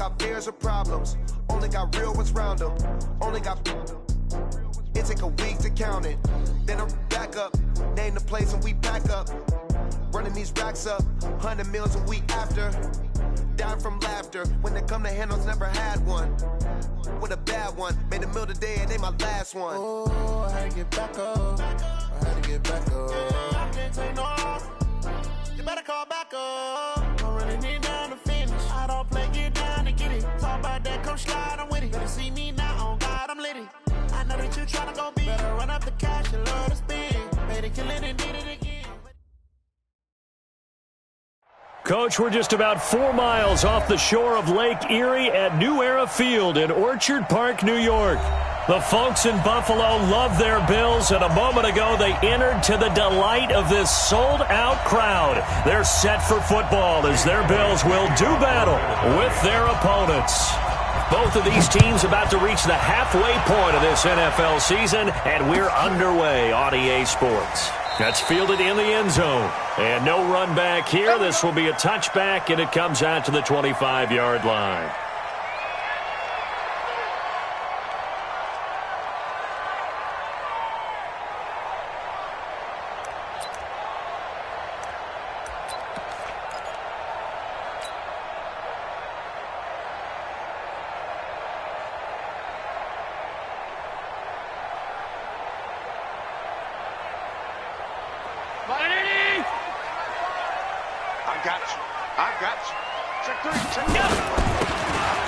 got fears or problems, only got real ones round them. Only got. It take a week to count it. Then I'm back up, name the place and we back up. Running these racks up, 100 meals a week after. Dying from laughter, when they come to handles, never had one. With a bad one, made a meal today and they my last one. Oh, I had to get back up, I had to get back up. I can't take no off, you better call back up. Don't really need down to finish, I don't play, get down to get it. Talk about that, come slide, I'm with it. Better see me now, on God, I'm litty. I know that you tryna go big, better run up the cash and love to spend. Made it, kill it, and did it again. Coach, we're just about 4 miles off the shore of Lake Erie at New Era Field in Orchard Park, New York. The folks in Buffalo love their Bills, and a moment ago they entered to the delight of this sold-out crowd. They're set for football as their Bills will do battle with their opponents. Both of these teams about to reach the halfway point of this NFL season, and we're underway on EA Sports. That's fielded in the end zone. And no run back here. This will be a touchback, and it comes out to the 25-yard line.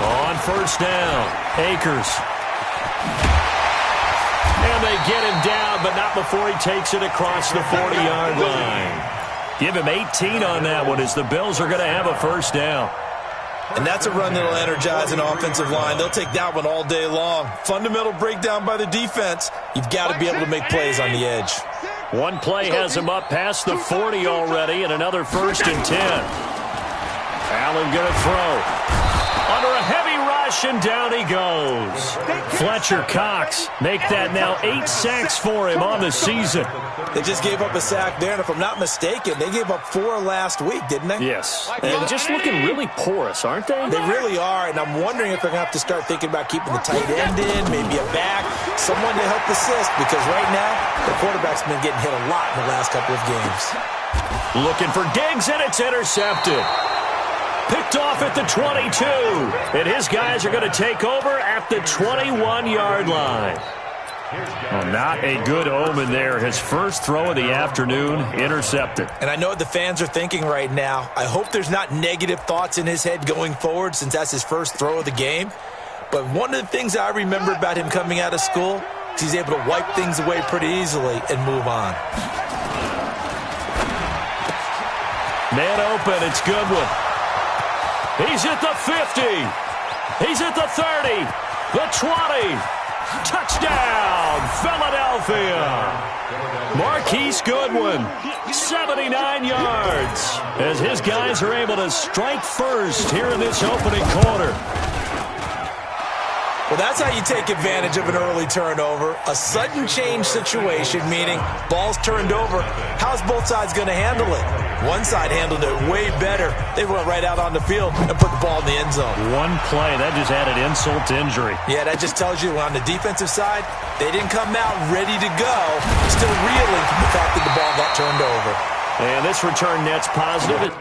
On first down, Akers. And they get him down, but not before he takes it across the 40-yard line. Give him 18 on that one as the Bills are going to have a first down. And that's a run that will energize an offensive line. They'll take that one all day long. Fundamental breakdown by the defense. You've got to be able to make plays on the edge. One play has him up past the 40 already, and another 1st and 10. Allen going to throw. Under a heavy rush, and down he goes. Fletcher Cox make that now 8 sacks for him on the season. They just gave up a sack there, and if I'm not mistaken, they gave up 4 last week, didn't they? Yes, and just looking really porous, aren't they? They really are, and I'm wondering if they're going to have to start thinking about keeping the tight end in, maybe a back, someone to help assist, because right now, the quarterback's been getting hit a lot in the last couple of games. Looking for Diggs, and it's intercepted. Picked off at the 22, and his guys are going to take over at the 21-yard line. Well, not a good omen there. His first throw of the afternoon, intercepted. And I know what the fans are thinking right now. I hope there's not negative thoughts in his head going forward since that's his first throw of the game. But one of the things I remember about him coming out of school is he's able to wipe things away pretty easily and move on. Man open, it's Goodwin. He's at the 50. He's at the 30. The 20. Touchdown, Philadelphia. Marquise Goodwin, 79 yards, as his guys are able to strike first here in this opening quarter. Well, that's how you take advantage of an early turnover. A sudden change situation, meaning ball's turned over. How's both sides going to handle it? One side handled it way better. They went right out on the field and put the ball in the end zone. One play, that just added insult to injury. Yeah, that just tells you on the defensive side, they didn't come out ready to go, still reeling from the fact that the ball got turned over. And this return net's positive.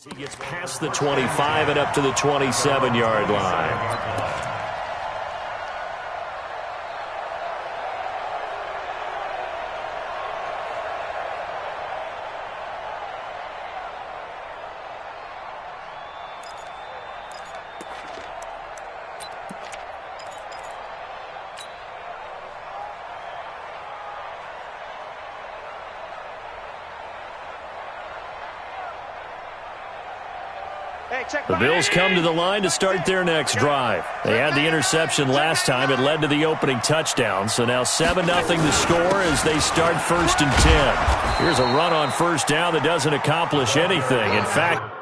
He gets past the 25 and up to the 27-yard line. The Bills come to the line to start their next drive. They had the interception last time. It led to the opening touchdown. So now 7-0 the score as they start 1st and 10. Here's a run on 1st down that doesn't accomplish anything. In fact,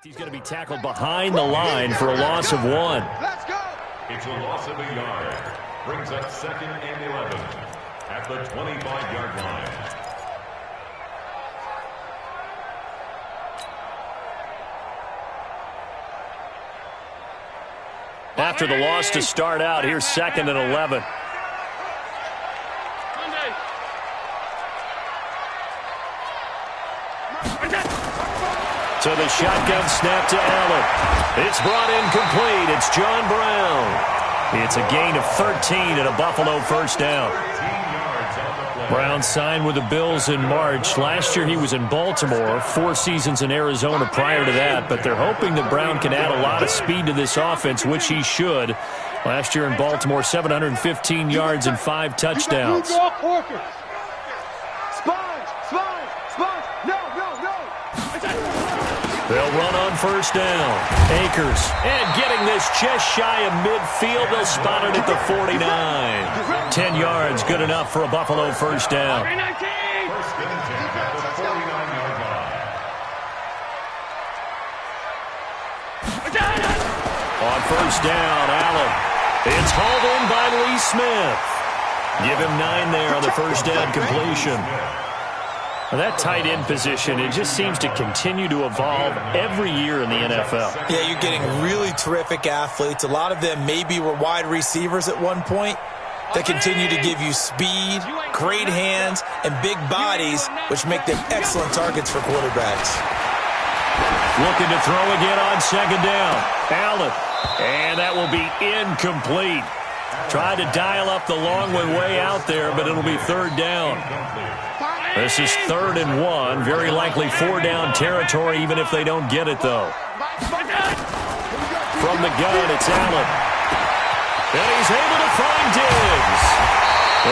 He's going to be tackled behind the line for a loss of 1. Let's go. It's a loss of a yard. Brings up 2nd and 11 at the 25-yard line. After the loss to start out, here's 2nd and 11. So the shotgun snap to Allen. It's brought in complete. It's John Brown. It's a gain of 13 and a Buffalo first down. Brown signed with the Bills in March. Last year he was in Baltimore, 4 seasons in Arizona prior to that, but they're hoping that Brown can add a lot of speed to this offense, which he should. Last year in Baltimore, 715 yards and 5 touchdowns. They'll run on first down. Akers, and getting this just shy of midfield. They'll spot it at the 49. 10 yards, good enough for a Buffalo first down. On first down, Allen. It's hauled in by Lee Smith. Give him 9 there on the first down completion. Well, that tight end position, it just seems to continue to evolve every year in the NFL. Yeah, you're getting really terrific athletes. A lot of them maybe were wide receivers at one point that continue to give you speed, great hands, and big bodies, which make them excellent targets for quarterbacks. Looking to throw again on second down. Allen, and that will be incomplete. Tried to dial up the long way out there, but it'll be third down. This is 3rd and 1. Very likely 4-down territory, even if they don't get it, though. From the gun, it's Allen. And he's able to find Diggs.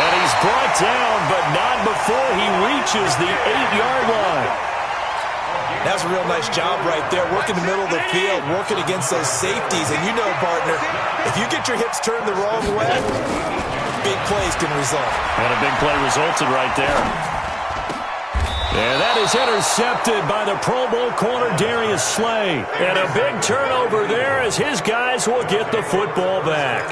And he's brought down, but not before he reaches the 8-yard line. That's a real nice job right there, working the middle of the field, working against those safeties. And you know, partner, if you get your hips turned the wrong way, big plays can result. And a big play resulted right there. And that is intercepted by the Pro Bowl corner Darius Slay. And a big turnover there as his guys will get the football back.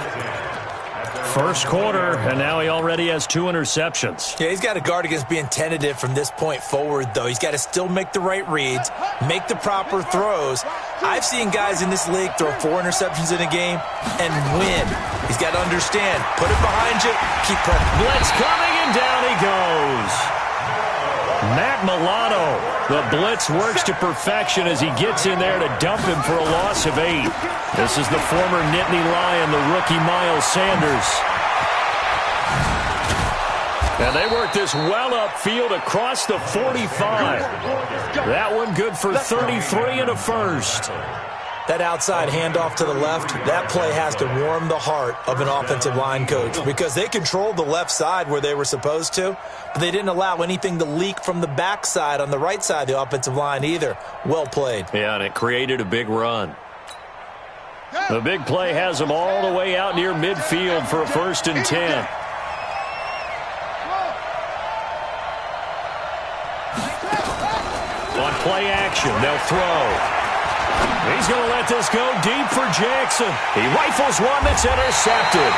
First quarter, and now he already has 2 interceptions. Yeah, he's got to guard against being tentative from this point forward, though. He's got to still make the right reads, make the proper throws. I've seen guys in this league throw 4 interceptions in a game and win. He's got to understand, put it behind you, keep pressing. Blitz coming, and down he goes. Matt Milano, the blitz works to perfection as he gets in there to dump him for a loss of 8. This is the former Nittany Lion, the rookie Miles Sanders. And they work this well upfield across the 45. That one good for 33 and a first. That outside handoff to the left, that play has to warm the heart of an offensive line coach because they controlled the left side where they were supposed to, but they didn't allow anything to leak from the backside on the right side of the offensive line either. Well played. Yeah, and it created a big run. The big play has them all the way out near midfield for a 1st and 10. On play action, they'll throw. He's going to let this go deep for Jackson. He rifles one that's intercepted.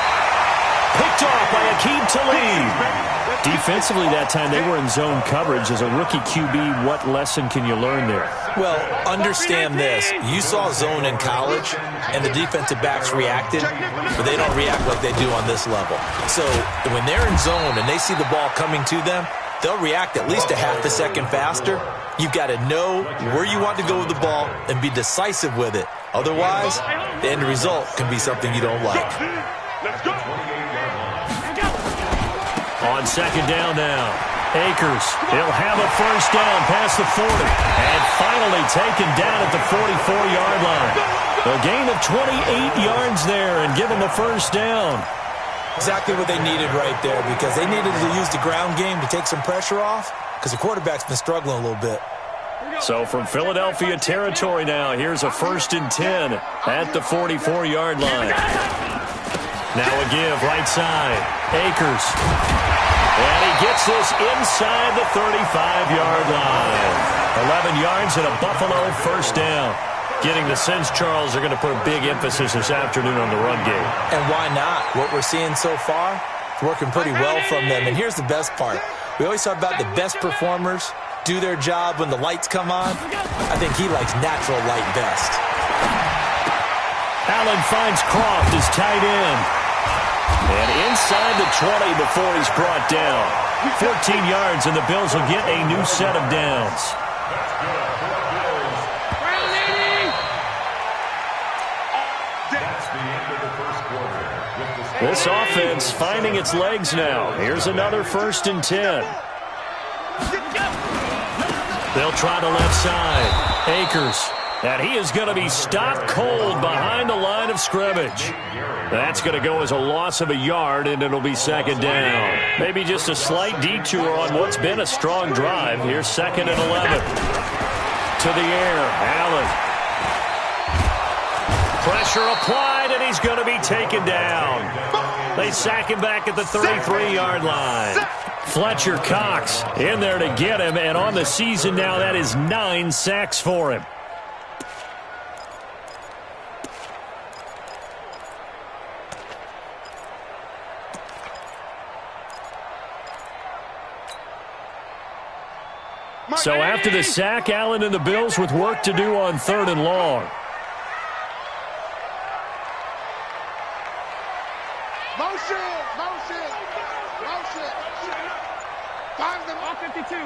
Picked off by Aqib Talib. Defensively that time, they were in zone coverage. As a rookie QB, what lesson can you learn there? Well, understand this. You saw zone in college, and the defensive backs reacted, but they don't react like they do on this level. So when they're in zone and they see the ball coming to them, they'll react at least a half a second faster. You've got to know where you want to go with the ball and be decisive with it. Otherwise, the end result can be something you don't like. On second down now, Akers. He'll have a first down past the 40. And finally taken down at the 44-yard line. A gain of 28 yards there and give him a first down. Exactly what they needed right there because they needed to use the ground game to take some pressure off because the quarterback's been struggling a little bit. So from Philadelphia territory now, here's a 1st and 10 at the 44-yard line. Now a give right side. Akers. And he gets this inside the 35-yard line. 11 yards and a Buffalo first down. Getting the sense, Charles, are going to put a big emphasis this afternoon on the run game. And why not? What we're seeing so far, it's working pretty well from them. And here's the best part. We always talk about the best performers do their job when the lights come on. I think he likes natural light best. Allen finds Croft as tight end. And inside the 20 before he's brought down. 14 yards, and the Bills will get a new set of downs. This offense finding its legs now. Here's another 1st and 10. They'll try the left side. Akers. And he is going to be stopped cold behind the line of scrimmage. That's going to go as a loss of a yard, and it'll be 2nd down. Maybe just a slight detour on what's been a strong drive. Here's 2nd and 11. To the air. Allen. Pressure applied, and he's going to be taken down. They sack him back at the 33-yard line. Fletcher Cox in there to get him, and on the season now, that is 9 sacks for him. So after the sack, Allen and the Bills with work to do on 3rd and long. Motion. Find them on 52.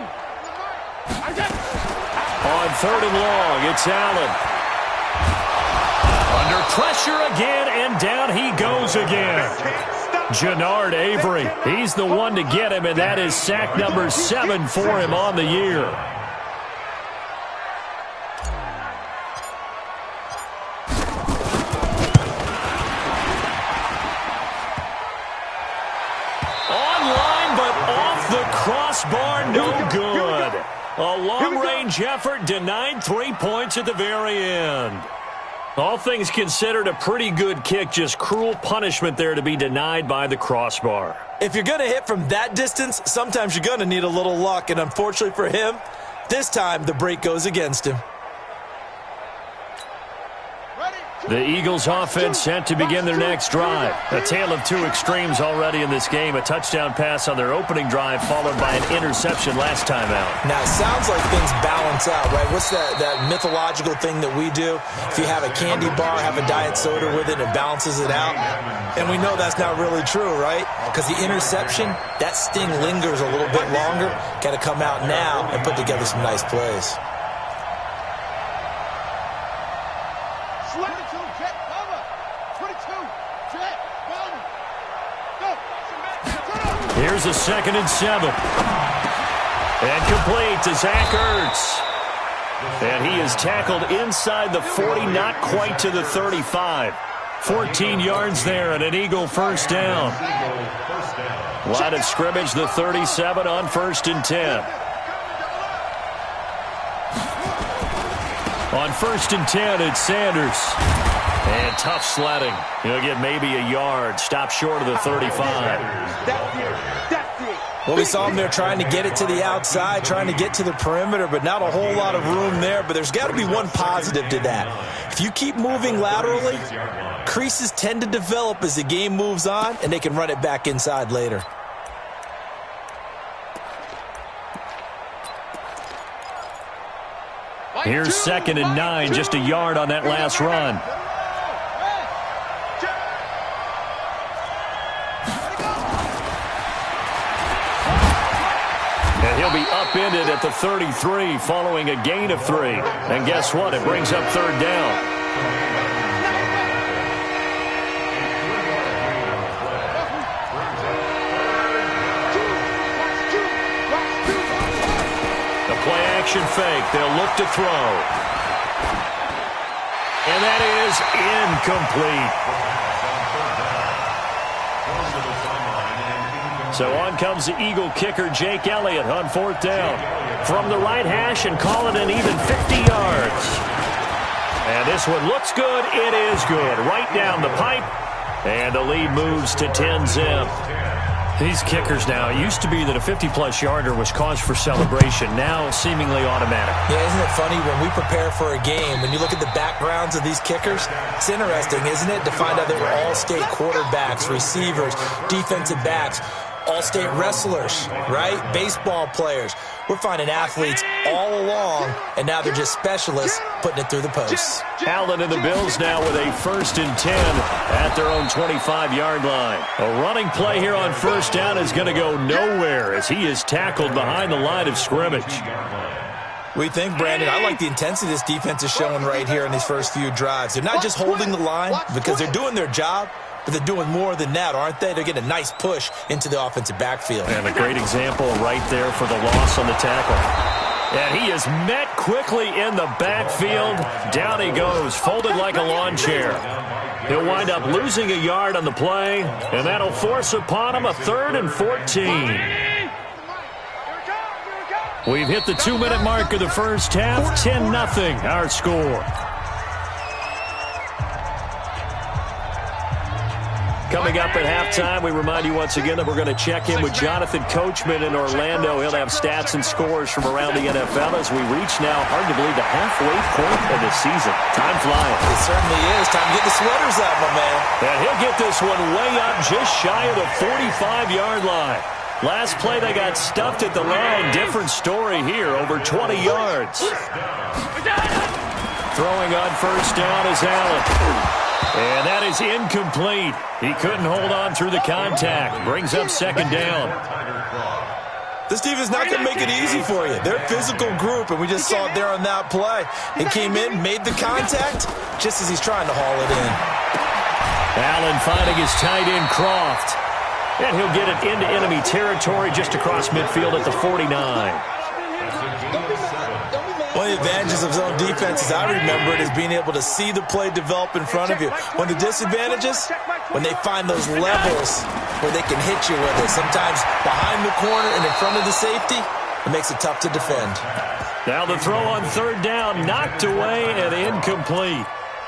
On 3rd and long, it's Allen. Under pressure again, and down he goes again. Jannard Avery, he's the one to get him, and that is sack number 7 for him on the year. Online, but off the crossbar, no good. A long-range effort denied 3 points at the very end. All things considered, a pretty good kick, just cruel punishment there to be denied by the crossbar. If you're going to hit from that distance, sometimes you're going to need a little luck, and unfortunately for him, this time the break goes against him. The Eagles offense set to begin their next drive. A tale of 2 extremes already in this game. A touchdown pass on their opening drive followed by an interception last time out. Now, it sounds like things balance out, right? What's that mythological thing that we do? If you have a candy bar, have a diet soda with it, it balances it out. And we know that's not really true, right? Because the interception, that sting lingers a little bit longer. Got to come out now and put together some nice plays. Here's a 2nd and 7. And complete to Zach Ertz. And he is tackled inside the 40, not quite to the 35. 14 yards there and an Eagle 1st down. Line of scrimmage, the 37 on 1st and 10. On 1st and 10, it's Sanders. And tough sledding. He'll get maybe a yard. Stop short of the 35. Well, we saw him there trying to get it to the outside, trying to get to the perimeter, but not a whole lot of room there. But there's got to be one positive to that. If you keep moving laterally, creases tend to develop as the game moves on, and they can run it back inside later. Here's 2nd and 9, just a yard on that last run. And he'll be upended at the 33 following a gain of 3. And guess what? It brings up 3rd down. The play action fake. They'll look to throw. And that is incomplete. So on comes the Eagle kicker, Jake Elliott, on 4th down. From the right hash and call it an even 50 yards. And this one looks good. It is good. Right down the pipe. And the lead moves to 10-zip. These kickers now, it used to be that a 50-plus yarder was cause for celebration. Now seemingly automatic. Yeah, isn't it funny when we prepare for a game, when you look at the backgrounds of these kickers, it's interesting, isn't it, to find out they were all-state quarterbacks, receivers, defensive backs, all-state wrestlers, right? Baseball players. We're finding athletes all along, and now they're just specialists putting it through the posts. Allen and the Bills now with a 1st and 10 at their own 25-yard line. A running play here on 1st down is going to go nowhere as he is tackled behind the line of scrimmage. We think, Brandon, I like the intensity this defense is showing right here in these first few drives. They're not just holding the line because they're doing their job, but they're doing more than that, aren't they? They're getting a nice push into the offensive backfield. And a great example right there for the loss on the tackle. And he is met quickly in the backfield. Down he goes, folded like a lawn chair. He'll wind up losing a yard on the play, and that'll force upon him a 3rd and 14. We've hit the 2-minute mark of the first half. 10-0 our score. Coming up at halftime, we remind you once again that we're going to check in with Jonathan Coachman in Orlando. He'll have stats and scores from around the NFL as we reach now, hard to believe, the halfway point of the season. Time flying. It certainly is. Time to get the sweaters out, my man. And he'll get this one way up just shy of the 45-yard line. Last play, they got stuffed at the line. Different story here, over 20 yards. Throwing on 1st down is Allen. And that is incomplete. He couldn't hold on through the contact. Brings up 2nd down. This defense is not going to make it easy for you. They're a physical group, and we just saw it there on that play. He came in, made the contact, just as he's trying to haul it in. Allen finding his tight end, Croft. And he'll get it into enemy territory just across midfield at the 49. One of the advantages of zone defense, as I remember it, is being able to see the play develop in front of you. One of the disadvantages, when they find those levels where they can hit you with it, sometimes behind the corner and in front of the safety, it makes it tough to defend. Now the throw on 3rd down, knocked away and incomplete.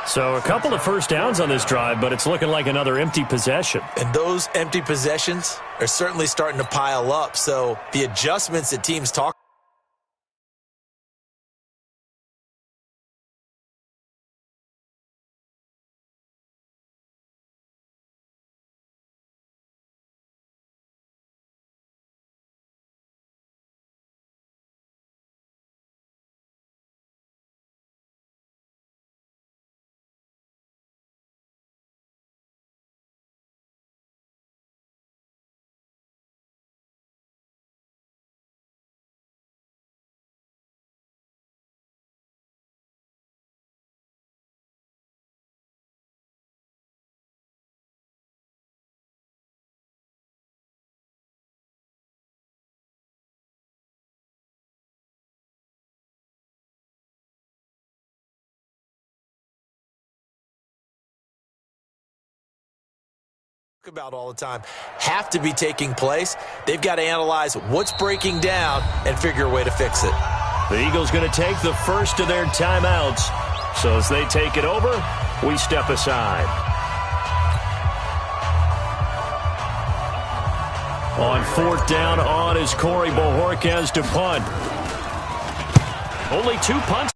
So a couple of 1st downs on this drive, but it's looking like another empty possession. And those empty possessions are certainly starting to pile up. So the adjustments that teams talk about all the time have to be taking place. They've got to analyze what's breaking down and figure a way to fix it. The Eagles going to take the first of their timeouts. So as they take it over, we step aside. On 4th down, on is Corey Bojorquez to punt. Only 2 punts.